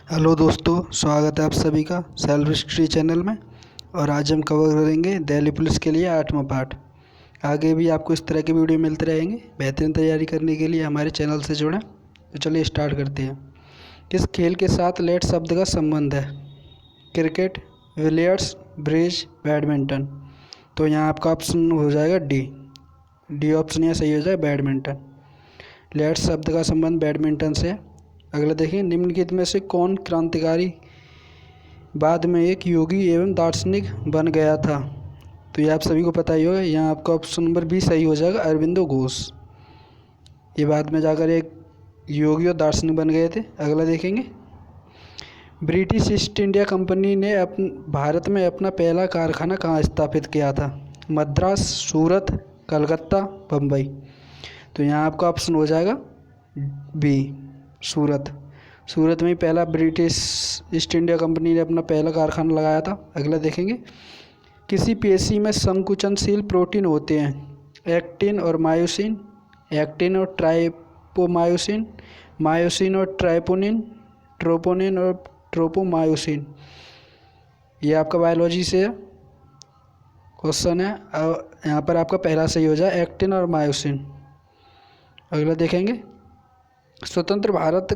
Hello दोस्तों, स्वागत है आप सभी का सेल्फ हिस्ट्री चैनल में। और आज हम कवर करेंगे दिल्ली पुलिस के लिए 8वां पार्ट। आगे भी आपको इस तरह के वीडियो मिलते रहेंगे। बेहतरीन तैयारी करने के लिए हमारे चैनल से जुड़ें। तो चलिए स्टार्ट करते हैं। किस खेल के साथ लेट शब्द का संबंध है? Cricket, billiards, bridge, badminton. तो यहाँ आपका ऑप्शन हो जाएगा डी ऑप्शन यहाँ सही हो जाएगा, बैडमिंटन। लेट शब्द का संबंध बैडमिंटन से है। अगला देखिए, निम्नलिखित में से कौन क्रांतिकारी बाद में एक योगी एवं दार्शनिक बन गया था? तो ये आप सभी को पता ही होगा। यहाँ आपका ऑप्शन नंबर बी सही हो जाएगा, अरविंदो घोष। ये बाद में जाकर एक योगी और दार्शनिक बन गए थे। अगला देखेंगे, ब्रिटिश ईस्ट इंडिया कंपनी ने भारत में अपना पहला कारखाना कहाँ स्थापित किया था? मद्रास, सूरत, कलकत्ता, बम्बई। तो यहाँ आपका ऑप्शन हो जाएगा बी, सूरत। सूरत में पहला ब्रिटिश ईस्ट इंडिया कंपनी ने अपना पहला कारखाना लगाया था। अगला देखेंगे, किसी पेशी में संकुचनशील प्रोटीन होते हैं? एक्टिन और मायोसिन, एक्टिन और ट्राइपोमायोसिन, मायोसिन और ट्राइपोनिन, ट्रोपोनिन और ट्रोपोमायोसिन। ये आपका बायोलॉजी से क्वेश्चन है। यहाँ पर आपका पहला सही हो जाए, एक्टिन और मायोसिन। अगला देखेंगे, स्वतंत्र भारत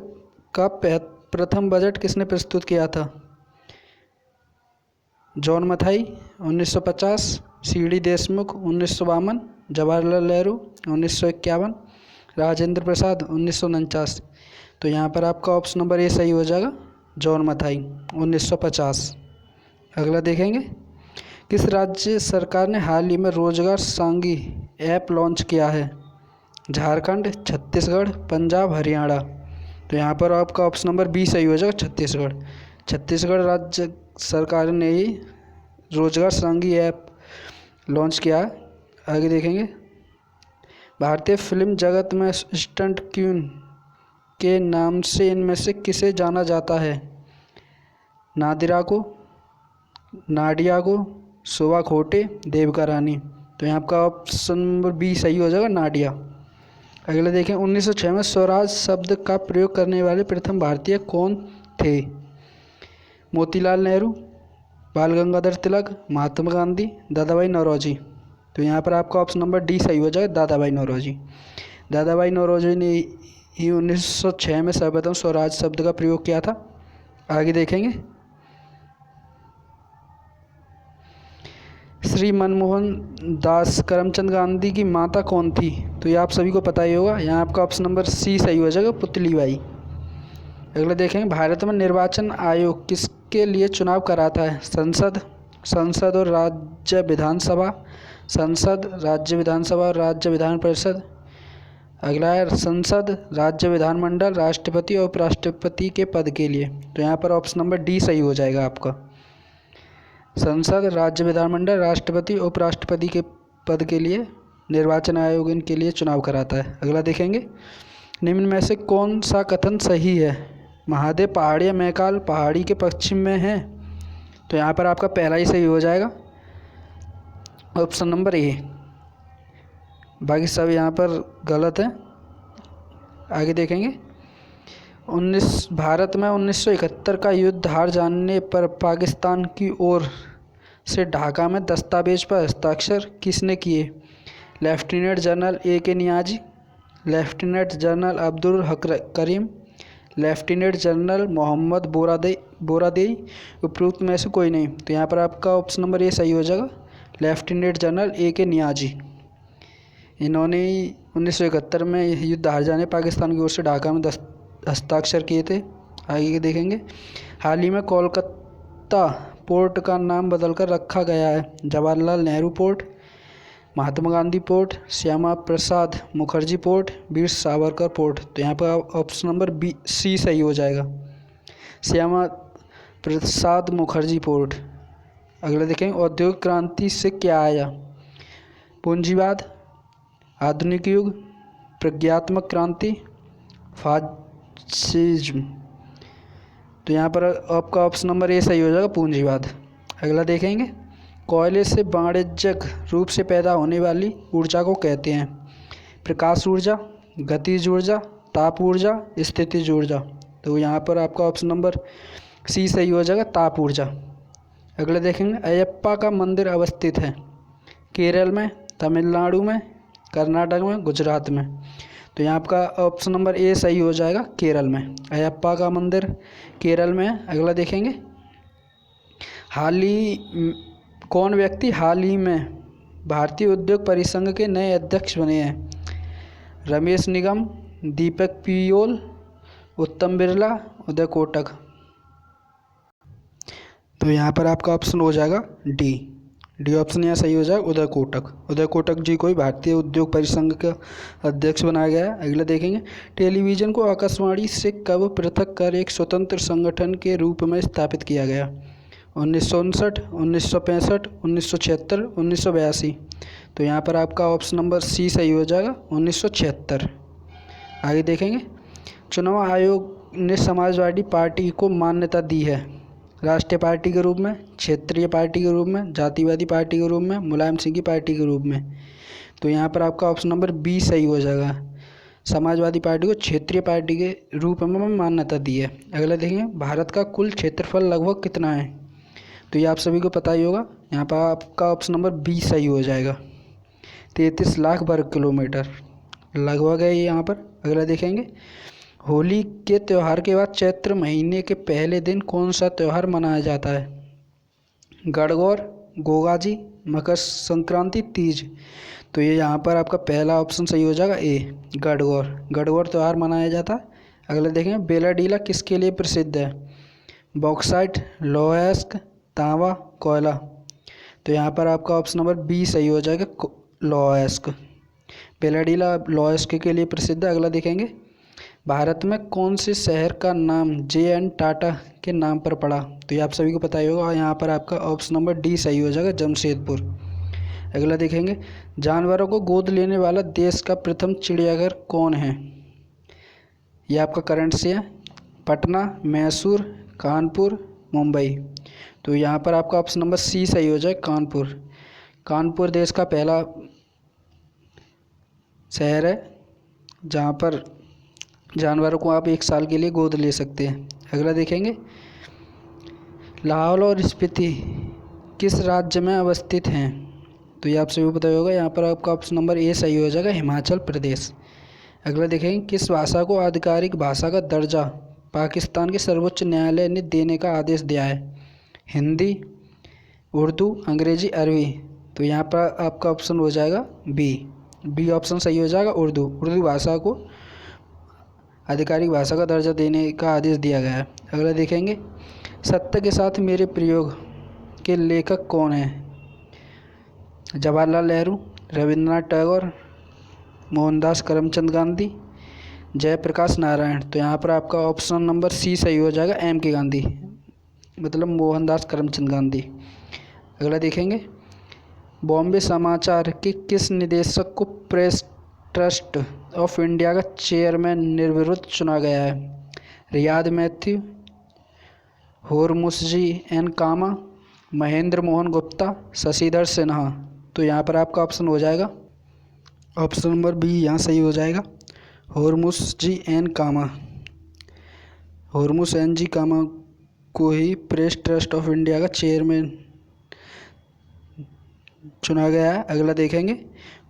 का प्रथम बजट किसने प्रस्तुत किया था? John Mathai 1950, C D. देशमुख 1952, जवाहरलाल नेहरू 1951, राजेंद्र प्रसाद 1949। तो यहाँ पर आपका ऑप्शन नंबर ए सही हो जाएगा, जॉन मथाई 1950। अगला देखेंगे, किस राज्य सरकार ने हाल ही में रोजगार सांगी ऐप लॉन्च किया है? झारखंड, छत्तीसगढ़, पंजाब, हरियाणा। तो यहाँ पर आपका ऑप्शन नंबर बी सही हो जाएगा, छत्तीसगढ़। छत्तीसगढ़ राज्य सरकार ने ही रोजगार सांगी ऐप लॉन्च किया है। आगे देखेंगे, भारतीय फिल्म जगत में स्टंट क्वीन के नाम से इनमें से किसे जाना जाता है? नादिरा को, नाडिया को, शोभा खोटे, देविका रानी। तो यहाँ आपका ऑप्शन नंबर बी सही हो जाएगा, नाडिया। अगले देखें, 1906 में स्वराज शब्द का प्रयोग करने वाले प्रथम भारतीय कौन थे? मोतीलाल नेहरू, बाल गंगाधर तिलक, महात्मा गांधी, दादाभाई नौरोजी। तो यहाँ पर आपका ऑप्शन नंबर डी सही हो जाएगा, दादाभाई नौरोजी। दादाभाई नौरोजी ने ही 1906 में सर्वप्रथम स्वराज शब्द का प्रयोग किया था। आगे देखेंगे, श्री मनमोहन दास करमचंद गांधी की माता कौन थी? तो ये आप सभी को पता ही होगा। यहाँ आपका ऑप्शन नंबर सी सही हो जाएगा, पुतलीबाई। अगला देखेंगे, भारत में निर्वाचन आयोग किसके लिए चुनाव कराता है? संसद और राज्य विधानसभा, संसद, राज्य विधानसभा और राज्य विधान परिषद। अगला है संसद, राज्य विधानमंडल, राष्ट्रपति और उपराष्ट्रपति के पद के लिए। तो यहाँ पर ऑप्शन नंबर डी सही हो जाएगा आपका। संसद, राज्य विधानमंडल, राष्ट्रपति, उपराष्ट्रपति के पद के लिए निर्वाचन आयोग इनके लिए चुनाव कराता है। अगला देखेंगे, निम्न में से कौन सा कथन सही है? महादेव पहाड़ी मैकाल पहाड़ी के पश्चिम में है। तो यहाँ पर आपका पहला ही सही हो जाएगा, ऑप्शन नंबर ए। बाकी सब यहाँ पर गलत है। आगे देखेंगे, भारत में 1971 का युद्ध हार जाने पर पाकिस्तान की ओर से ढाका में दस्तावेज पर हस्ताक्षर किसने किए? Lieutenant general A K. Niazi, lieutenant general Abdul Haq Karim, lieutenant general Mohammad बोरादेई। उपरोक्त में से कोई नहीं। तो यहाँ पर आपका ऑप्शन नंबर ए सही हो जाएगा, लेफ्टिनेंट जनरल ए.के. नियाजी। इन्होंने 1971 में युद्ध हार जाने पाकिस्तान की ओर से ढाका में हस्ताक्षर किए थे। आगे देखेंगे, हाल ही में कोलकाता पोर्ट का नाम बदलकर रखा गया है? Jawaharlal Nehru port, Mahatma Gandhi port, Shyama Prasad Mukherjee port, Veer Savarkar port. तो यहाँ पर ऑप्शन नंबर बी सी सही हो जाएगा, श्यामा प्रसाद मुखर्जी पोर्ट। अगला देखेंगे, औद्योगिक क्रांति से क्या आया? पूंजीवाद, आधुनिक युग, प्रज्ञात्मक क्रांति, फासिज्म। तो यहाँ पर आपका ऑप्शन नंबर ए सही हो जाएगा, पूंजीवाद। अगला देखेंगे, कोयले से वाणिज्यिक रूप से पैदा होने वाली ऊर्जा को कहते हैं? प्रकाश ऊर्जा, गतिज ऊर्जा, ताप ऊर्जा, स्थितिज ऊर्जा। तो यहाँ पर आपका ऑप्शन नंबर सी सही हो जाएगा, ताप ऊर्जा। अगला देखेंगे, अयप्पा का मंदिर अवस्थित है केरल में, तमिलनाडु में, कर्नाटक में, गुजरात में। तो यहाँ आपका ऑप्शन नंबर ए सही हो जाएगा, केरल में। अयप्पा का मंदिर केरल में है। अगला देखेंगे, कौन व्यक्ति हाल ही में भारतीय उद्योग परिसंघ के नए अध्यक्ष बने हैं? रमेश निगम, दीपक पियोल, उत्तम बिरला, उदय कोटक। तो यहाँ पर आपका ऑप्शन हो जाएगा डी ऑप्शन यहाँ सही हो जाएगा, उदय कोटक। उदय कोटक जी को ही भारतीय उद्योग परिसंघ का अध्यक्छ बनाया गया है। अगला देखेंगे, टेलीविज़न को आकाशवाणी से कब पृथक कर एक स्वतंत्र संगठन के रूप में स्थापित किया गया? 1959, 1965, 1976, 1982। तो यहाँ पर आपका ऑप्शन नंबर सी सही हो जाएगा, 1976। आगे देखेंगे, चुनाव आयोग ने समाजवादी पार्टी को मान्यता दी है राष्ट्रीय पार्टी के रूप में, क्षेत्रीय पार्टी के रूप में, जातिवादी पार्टी के रूप में, मुलायम सिंह की पार्टी के रूप में। तो यहाँ पर आपका ऑप्शन नंबर बी सही हो जाएगा, समाजवादी पार्टी को क्षेत्रीय पार्टी के रूप में मान्यता दी है। अगला देखेंगे, भारत का कुल क्षेत्रफल लगभग कितना है? तो ये आप सभी को पता ही होगा, यहाँ पर आपका ऑप्शन नंबर बी सही हो जाएगा, 33 लाख वर्ग किलोमीटर लगभग है ये यहाँ पर। अगला देखेंगे, होली के त्यौहार के बाद चैत्र महीने के पहले दिन कौन सा त्यौहार मनाया जाता है? गणगौर, गोगाजी, मकर संक्रांति, तीज। तो ये यहाँ पर आपका पहला ऑप्शन सही हो जाएगा, ए गणगौर त्यौहार मनाया जाता है। अगला देखेंगे, बेलाडीला किसके लिए प्रसिद्ध है? बॉक्साइट, लौह अयस्क, तांबा, कोयला। तो यहाँ पर आपका ऑप्शन नंबर बी सही हो जाएगा, लौह अयस्क। बेलाडीला लौह अयस्क के लिए प्रसिद्ध है। अगला देखेंगे, भारत में कौन से शहर का नाम जे.एन. टाटा के नाम पर पड़ा? तो ये आप सभी को पता ही होगा, यहाँ पर आपका ऑप्शन नंबर डी सही हो जाएगा, जमशेदपुर। अगला देखेंगे, जानवरों को गोद लेने वाला देश का प्रथम चिड़ियाघर कौन है? ये आपका करंट से है, पटना, मैसूर, कानपुर, मुंबई। तो यहाँ पर आपका ऑप्शन नंबर सी सही हो जाए, कानपुर देश का पहला शहर है जहाँ पर जानवरों को आप 1 साल के लिए गोद ले सकते हैं। अगला देखेंगे, लाहौल और स्पीति किस राज्य में अवस्थित हैं? तो ये आप सभी को पता होगा, यहाँ पर आपका ऑप्शन नंबर ए सही हो जाएगा, हिमाचल प्रदेश। अगला देखेंगे, किस भाषा को आधिकारिक भाषा का दर्जा पाकिस्तान के सर्वोच्च न्यायालय ने देने का आदेश दिया है? हिंदी, उर्दू, अंग्रेजी, अरबी। तो यहाँ पर आपका ऑप्शन हो जाएगा बी ऑप्शन सही हो जाएगा, उर्दू भाषा को आधिकारिक भाषा का दर्जा देने का आदेश दिया गया है। अगला देखेंगे, सत्य के साथ मेरे प्रयोग के लेखक कौन हैं? जवाहरलाल नेहरू, रविंद्रनाथ टैगोर, मोहनदास करमचंद गांधी, जयप्रकाश नारायण। तो यहाँ पर आपका ऑप्शन नंबर सी सही हो जाएगा, एम के गांधी, मतलब मोहनदास करमचंद गांधी। अगला देखेंगे, बॉम्बे समाचार के किस निदेशक को प्रेस ट्रस्ट ऑफ इंडिया का चेयरमैन निर्विरोध चुना गया है? रियाद मैथ्यू, होरमुसजी एन कामा, महेंद्र मोहन गुप्ता, शशिधर सिन्हा। तो यहाँ पर आपका ऑप्शन हो जाएगा ऑप्शन नंबर बी, यहाँ सही हो जाएगा, होरमुसजी एन कामा। होरमुस एन जी कामा को ही प्रेस ट्रस्ट ऑफ इंडिया का चेयरमैन चुना गया है। अगला देखेंगे,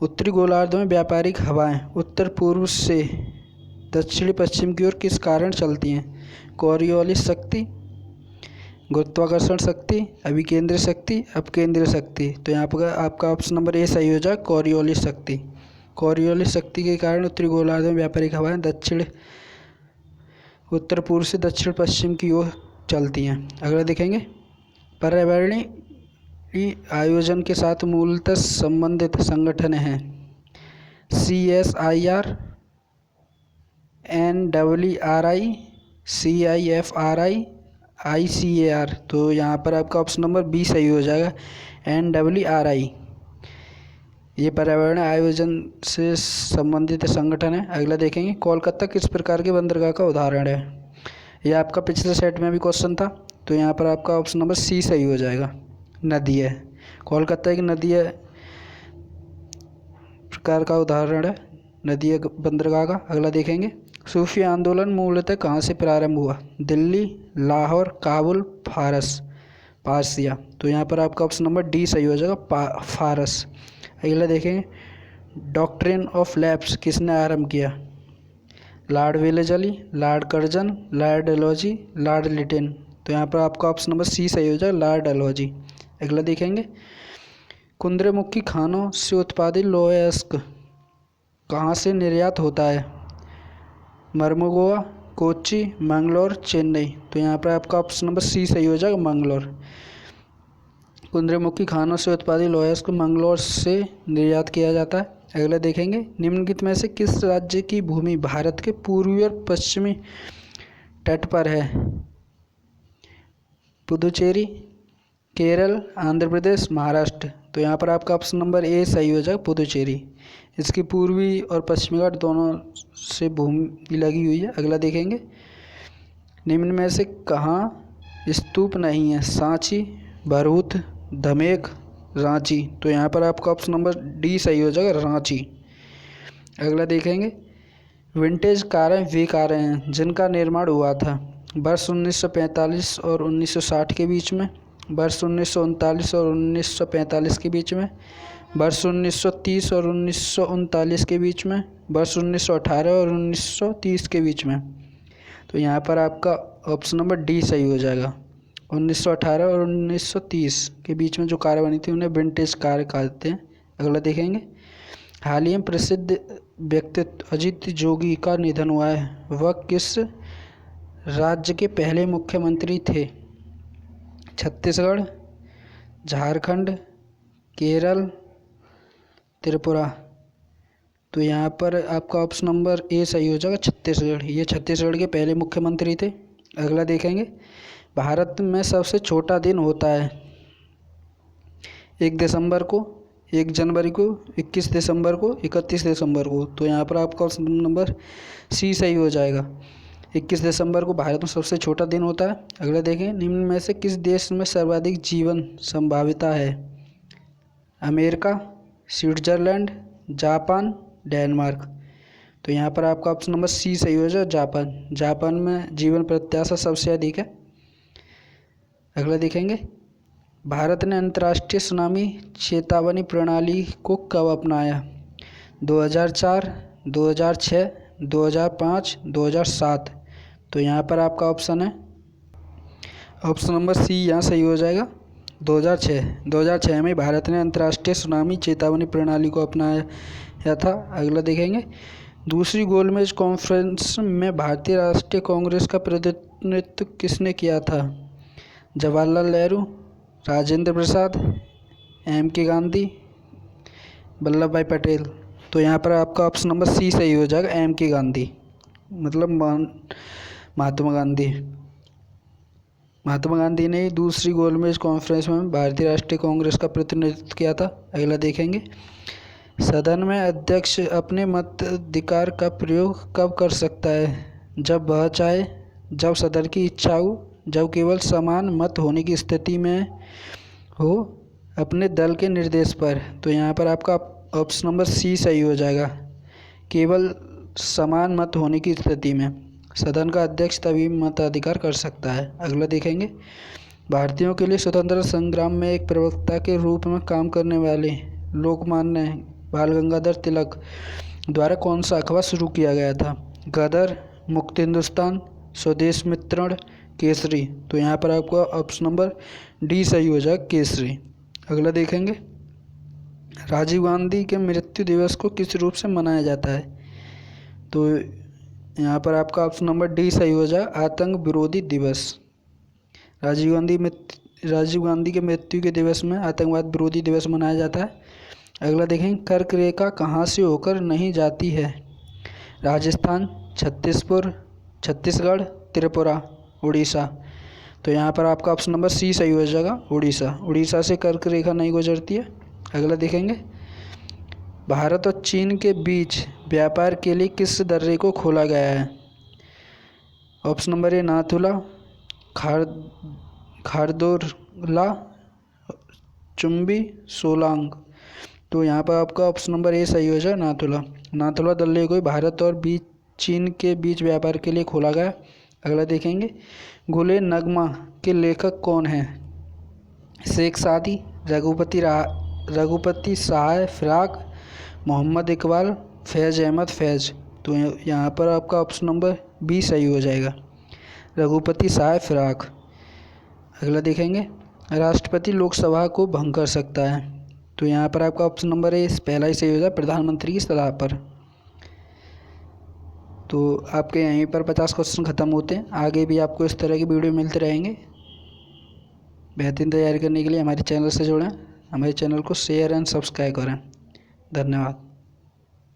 उत्तरी गोलार्ध में व्यापारिक हवाएं उत्तर पूर्व से दक्षिण पश्चिम की ओर किस कारण चलती हैं? कोरियोलिस शक्ति, गुरुत्वाकर्षण शक्ति, अभिकेंद्रित शक्ति, अपकेंद्रित शक्ति। तो यहाँ पर आपका ऑप्शन नंबर ए सही हो जाए, कोरियोलिस शक्ति। कोरियोलिस शक्ति के कारण उत्तरी गोलार्ध में व्यापारिक हवाएं उत्तर पूर्व से दक्षिण पश्चिम की ओर चलती हैं। अगला देखेंगे, पर्यावरणीय आयोजन के साथ मूलतः संबंधित संगठन हैं CSIR, NRRI, CIFRI, ICAR। तो यहाँ पर आपका ऑप्शन नंबर बी सही हो जाएगा, NRRI। ये पर्यावरण आयोजन से संबंधित संगठन है। अगला देखेंगे, कोलकाता किस प्रकार के बंदरगाह का उदाहरण है? ये आपका पिछले सेट में भी क्वेश्चन था, तो यहाँ पर आपका ऑप्शन नंबर सी सही हो जाएगा, नदी है। कोलकाता एक नदी है प्रकार का उदाहरण है, नदी है बंदरगाह का। अगला देखेंगे, सूफी आंदोलन मूलतः कहाँ से प्रारंभ हुआ? दिल्ली, लाहौर, काबुल, फारस, पारसिया। तो यहाँ पर आपका ऑप्शन नंबर डी सही हो जाएगा, फारस। अगला देखेंगे, डॉक्ट्रिन ऑफ लैप्स किसने आरंभ किया? Lord Wellesley, Lord Curzon, Lord Dalhousie, Lord Latin. तो यहाँ पर आपका ऑप्शन नंबर सी सही हो जाएगा, लॉर्ड डलहौजी। अगला देखेंगे, कुंद्रमुखी खानों से उत्पादित लोहयस्क कहाँ से निर्यात होता है? मर्मुगोआ, कोच्चि, मंगलोर, चेन्नई। तो यहाँ पर आपका ऑप्शन नंबर सी सही हो जाएगा, मंगलोर। कुंद्रमुखी खानों से उत्पादित लोहयस्क मंगलोर से निर्यात किया जाता है। अगला देखेंगे, निम्नलिखित में से किस राज्य की भूमि भारत के पूर्वी और पश्चिमी तट पर है? पुदुचेरी, केरल, आंध्र प्रदेश, महाराष्ट्र। तो यहाँ पर आपका ऑप्शन नंबर ए सही हो जाएगा, पुदुचेरी। इसकी पूर्वी और पश्चिमी घाट दोनों से भूमि लगी हुई है। अगला देखेंगे, निम्न में से कहाँ स्तूप नहीं है? सांची, भरूच, धमेक, रांची। तो यहाँ पर आपका ऑप्शन नंबर डी सही हो जाएगा, रांची। अगला देखेंगे, विंटेज कारें वे कारें हैं जिनका निर्माण हुआ था वर्ष 1945 और 1960 के बीच में, वर्ष 1939 और 1945 के बीच में, वर्ष 1930 और 1939 के बीच में, वर्ष 1918 और 1930 के बीच में। तो यहाँ पर आपका ऑप्शन नंबर डी सही हो जाएगा, 1918 और 1930 के बीच में जो कारें बनी थी उन्हें विंटेज कार कहते हैं। अगला देखेंगे, हाल ही में प्रसिद्ध व्यक्तित्व अजित जोगी का निधन हुआ है, वह किस राज्य के पहले मुख्यमंत्री थे? छत्तीसगढ़, झारखंड, केरल, त्रिपुरा। तो यहाँ पर आपका ऑप्शन नंबर ए सही हो जाएगा, छत्तीसगढ़। ये छत्तीसगढ़ के पहले मुख्यमंत्री थे। अगला देखेंगे, भारत में सबसे छोटा दिन होता है 1 दिसंबर को, 1 जनवरी को, 21 दिसंबर को, 31 दिसंबर को। तो यहाँ पर आपका ऑप्शन नंबर सी सही हो जाएगा, 21 दिसंबर को भारत में सबसे छोटा दिन होता है। अगला देखें, निम्न में से किस देश में सर्वाधिक जीवन संभाव्यता है? America, Switzerland, Japan, Denmark. तो यहाँ पर आपका ऑप्शन नंबर सी सही हो जाएगा, जापान। जापान में जीवन प्रत्याशा सबसे अधिक है। अगला देखेंगे, भारत ने अंतर्राष्ट्रीय सुनामी चेतावनी प्रणाली को कब अपनाया? 2004, 2006, 2005, 2007। तो यहाँ पर आपका ऑप्शन है ऑप्शन नंबर सी यहाँ सही हो जाएगा, 2006 में भारत ने अंतर्राष्ट्रीय सुनामी चेतावनी प्रणाली को अपनाया था। अगला देखेंगे, दूसरी गोलमेज कॉन्फ्रेंस में भारतीय राष्ट्रीय कांग्रेस का प्रतिनिधित्व किसने किया था? जवाहरलाल नेहरू, राजेंद्र प्रसाद, M.K. गांधी, वल्लभ भाई पटेल। तो यहाँ पर आपका ऑप्शन नंबर सी सही हो जाएगा, M.K. गांधी, मतलब महात्मा गांधी। महात्मा गांधी ने दूसरी गोलमेज कॉन्फ्रेंस में भारतीय राष्ट्रीय कांग्रेस का प्रतिनिधित्व किया था। अगला देखेंगे, सदन में अध्यक्ष अपने मताधिकार का प्रयोग कब कर सकता है? जब वह चाहे, जब सदन की इच्छा हो, जब केवल समान मत होने की स्थिति में हो, अपने दल के निर्देश पर। तो यहाँ पर आपका ऑप्शन नंबर सी सही हो जाएगा, केवल समान मत होने की स्थिति में सदन का अध्यक्ष तभी मताधिकार कर सकता है। अगला देखेंगे, भारतीयों के लिए स्वतंत्रता संग्राम में एक प्रवक्ता के रूप में काम करने वाले लोकमान्य बाल गंगाधर तिलक द्वारा कौन सा अखबार शुरू किया गया था? गदर, मुक्त हिंदुस्तान, स्वदेश मित्रण, केसरी। तो यहाँ पर आपका ऑप्शन नंबर डी सही हो जाएगा, केसरी। अगला देखेंगे, राजीव गांधी के मृत्यु दिवस को किस रूप से मनाया जाता है? तो यहाँ पर आपका ऑप्शन नंबर डी सही हो जाए, आतंक विरोधी दिवस। राजीव गांधी के मृत्यु के दिवस में आतंकवाद विरोधी दिवस मनाया जाता है। अगला देखें, कर्क रेखा कहाँ से होकर नहीं जाती है? राजस्थान, छत्तीसगढ़, त्रिपुरा, उड़ीसा। तो यहाँ पर आपका ऑप्शन नंबर सी सही हो जाएगा, उड़ीसा से कर्क रेखा नहीं गुजरती है। अगला देखेंगे, भारत और चीन के बीच व्यापार के लिए किस दर्रे को खोला गया है? Option number A Nathula, Khardula, Chumbi, Solang. तो यहाँ पर आपका ऑप्शन नंबर ए सही हो जाए, नाथुला दर्रे को भारत और चीन के बीच व्यापार के लिए खोला गया। अगला देखेंगे, गुले नगमा के लेखक कौन हैं? शेख सादी, रघुपति सहाय फिराक, मोहम्मद इकबाल, फैज़ अहमद फैज़। तो यहाँ पर आपका ऑप्शन नंबर बी सही हो जाएगा, रघुपति सहाय फिराक। अगला देखेंगे, राष्ट्रपति लोकसभा को भंग कर सकता है। तो यहाँ पर आपका ऑप्शन नंबर ए पहला ही सही हो जाएगा, प्रधानमंत्री की सलाह पर। तो आपके यहीं पर 50 क्वेश्चन ख़त्म होते हैं। आगे भी आपको इस तरह की वीडियो मिलते रहेंगे। बेहतरीन तैयारी करने के लिए हमारे चैनल से जुड़ें, हमारे चैनल को शेयर एंड सब्सक्राइब करें। धन्यवाद।